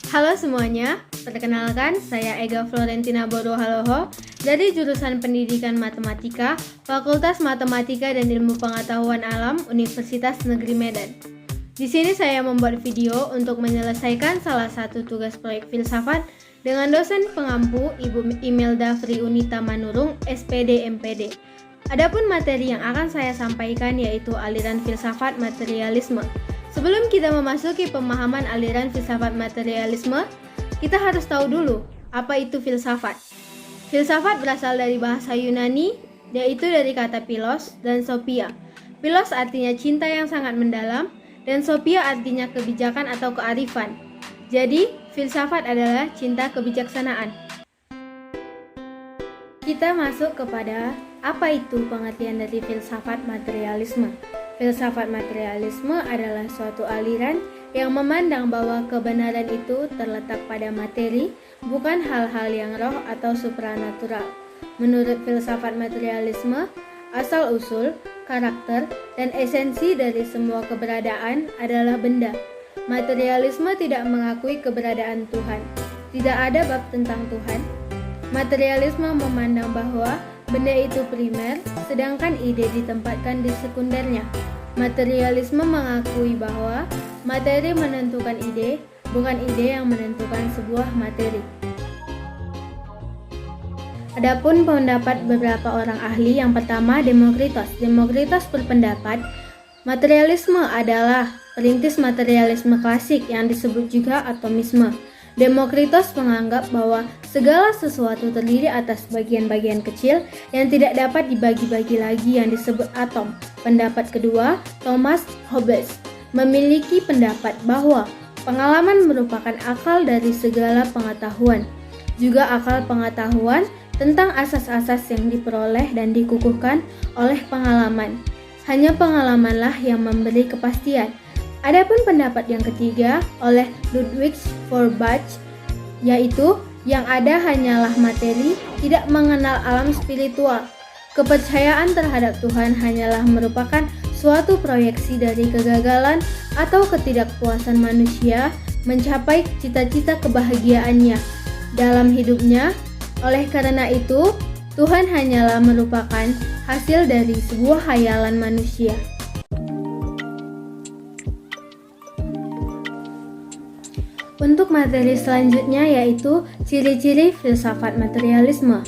Halo semuanya, perkenalkan saya Ega Florentina Bodohaloho dari jurusan Pendidikan Matematika, Fakultas Matematika dan Ilmu Pengetahuan Alam, Universitas Negeri Medan. Di sini saya membuat video untuk menyelesaikan salah satu tugas proyek filsafat dengan dosen pengampu Ibu Imelda Friunita Manurung, SPD MPD. Adapun materi yang akan saya sampaikan yaitu aliran filsafat materialisme. Sebelum kita memasuki pemahaman aliran filsafat materialisme, kita harus tahu dulu apa itu filsafat. Filsafat berasal dari bahasa Yunani, yaitu dari kata philos dan sophia. Philos artinya cinta yang sangat mendalam, dan sophia artinya kebijakan atau kearifan. Jadi, filsafat adalah cinta kebijaksanaan. Kita masuk kepada apa itu pengertian dari filsafat materialisme. Filsafat materialisme adalah suatu aliran yang memandang bahwa kebenaran itu terletak pada materi, bukan hal-hal yang roh atau supranatural. Menurut filsafat materialisme, asal-usul, karakter, dan esensi dari semua keberadaan adalah benda. Materialisme tidak mengakui keberadaan Tuhan. Tidak ada bab tentang Tuhan. Materialisme memandang bahwa benda itu primer, sedangkan ide ditempatkan di sekundernya. Materialisme mengakui bahwa materi menentukan ide, bukan ide yang menentukan sebuah materi. Adapun pendapat beberapa orang ahli, yang pertama Demokritos. Demokritos berpendapat materialisme adalah perintis materialisme klasik yang disebut juga atomisme. Demokritos menganggap bahwa segala sesuatu terdiri atas bagian-bagian kecil yang tidak dapat dibagi-bagi lagi yang disebut atom. Pendapat kedua, Thomas Hobbes, memiliki pendapat bahwa pengalaman merupakan akal dari segala pengetahuan. Juga akal pengetahuan tentang asas-asas yang diperoleh dan dikukuhkan oleh pengalaman. Hanya pengalamanlah yang memberi kepastian. Adapun pendapat yang ketiga oleh Ludwig Feuerbach, yaitu yang ada hanyalah materi, tidak mengenal alam spiritual. Kepercayaan terhadap Tuhan hanyalah merupakan suatu proyeksi dari kegagalan atau ketidakpuasan manusia mencapai cita-cita kebahagiaannya dalam hidupnya. Oleh karena itu, Tuhan hanyalah merupakan hasil dari sebuah khayalan manusia. Untuk materi selanjutnya yaitu ciri-ciri filsafat materialisme.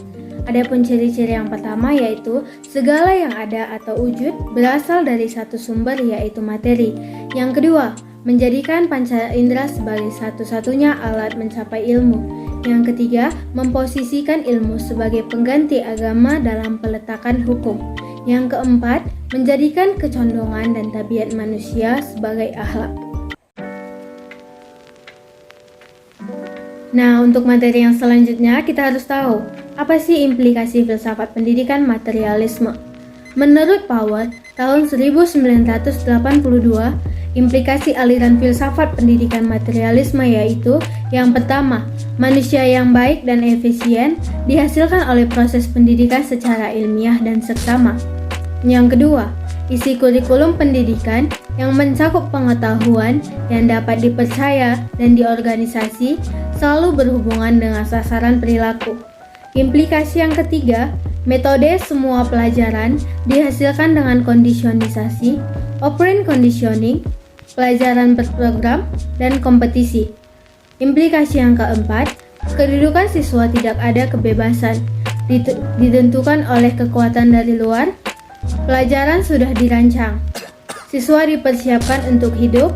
Adapun ciri-ciri yang pertama yaitu segala yang ada atau wujud berasal dari satu sumber yaitu materi. Yang kedua, menjadikan panca indera sebagai satu-satunya alat mencapai ilmu. Yang ketiga, memposisikan ilmu sebagai pengganti agama dalam peletakan hukum. Yang keempat, menjadikan kecondongan dan tabiat manusia sebagai akhlak. Nah, untuk materi yang selanjutnya kita harus tahu apa sih implikasi filsafat pendidikan materialisme. Menurut Power, tahun 1982, implikasi aliran filsafat pendidikan materialisme yaitu yang pertama, manusia yang baik dan efisien dihasilkan oleh proses pendidikan secara ilmiah dan seksama. Yang kedua, isi kurikulum pendidikan yang mencakup pengetahuan yang dapat dipercaya dan diorganisasi selalu berhubungan dengan sasaran perilaku. Implikasi yang ketiga, metode semua pelajaran dihasilkan dengan kondisionisasi, operant conditioning, pelajaran berprogram, dan kompetisi. Implikasi yang keempat, kedudukan siswa tidak ada kebebasan, ditentukan oleh kekuatan dari luar. Pelajaran sudah dirancang, siswa dipersiapkan untuk hidup,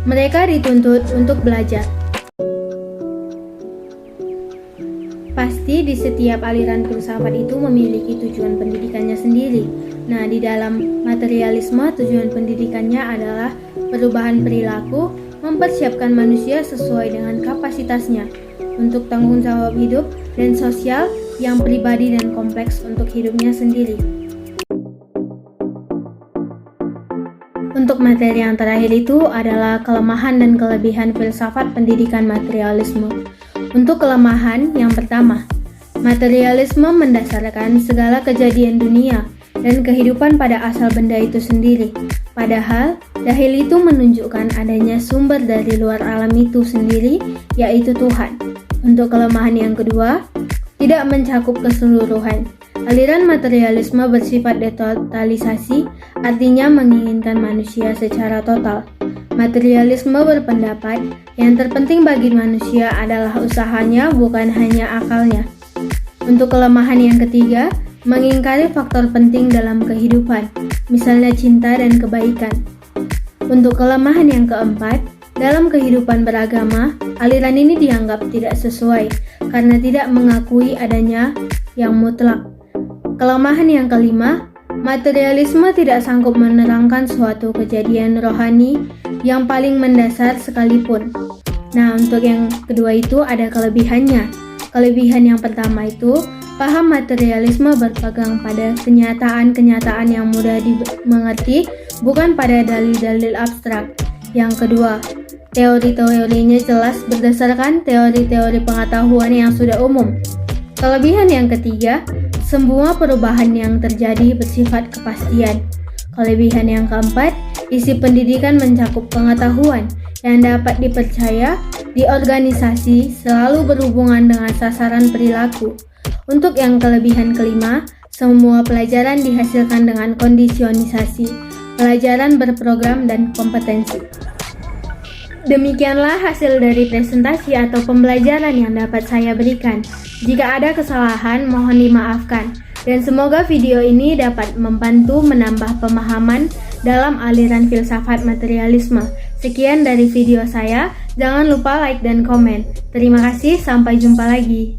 mereka dituntut untuk belajar. Pasti di setiap aliran filsafat itu memiliki tujuan pendidikannya sendiri. Nah, di dalam materialisme tujuan pendidikannya adalah perubahan perilaku, mempersiapkan manusia sesuai dengan kapasitasnya untuk tanggung jawab hidup dan sosial yang pribadi dan kompleks untuk hidupnya sendiri. Untuk materi yang terakhir itu adalah kelemahan dan kelebihan filsafat pendidikan materialisme. Untuk kelemahan yang pertama, Materialisme mendasarkan segala kejadian dunia dan kehidupan pada asal benda itu sendiri. Padahal, dalil itu menunjukkan adanya sumber dari luar alam itu sendiri, yaitu Tuhan. Untuk kelemahan yang kedua, tidak mencakup keseluruhan. Aliran materialisme bersifat detotalisasi, artinya menginginkan manusia secara total. Materialisme berpendapat yang terpenting bagi manusia adalah usahanya, bukan hanya akalnya. Untuk kelemahan yang ketiga, mengingkari faktor penting dalam kehidupan, misalnya cinta dan kebaikan. Untuk kelemahan yang keempat, dalam kehidupan beragama, aliran ini dianggap tidak sesuai karena tidak mengakui adanya yang mutlak. Kelemahan yang kelima, materialisme tidak sanggup menerangkan suatu kejadian rohani yang paling mendasar sekalipun. Nah, untuk yang kedua itu ada kelebihannya. Kelebihan yang pertama itu, paham materialisme berpegang pada kenyataan-kenyataan yang mudah dimengerti, bukan pada dalil-dalil abstrak. Yang kedua, teori-teorinya jelas berdasarkan teori-teori pengetahuan yang sudah umum. Kelebihan yang ketiga, semua perubahan yang terjadi bersifat kepastian. Kelebihan yang keempat, isi pendidikan mencakup pengetahuan yang dapat dipercaya di organisasi, selalu berhubungan dengan sasaran perilaku. Untuk yang kelebihan kelima, semua pelajaran dihasilkan dengan kondisionisasi, pelajaran berprogram dan kompetensi. Demikianlah hasil dari presentasi atau pembelajaran yang dapat saya berikan. Jika ada kesalahan, mohon dimaafkan. Dan semoga video ini dapat membantu menambah pemahaman dalam aliran filsafat materialisme. Sekian dari video saya. Jangan lupa like dan komen. Terima kasih, sampai jumpa lagi.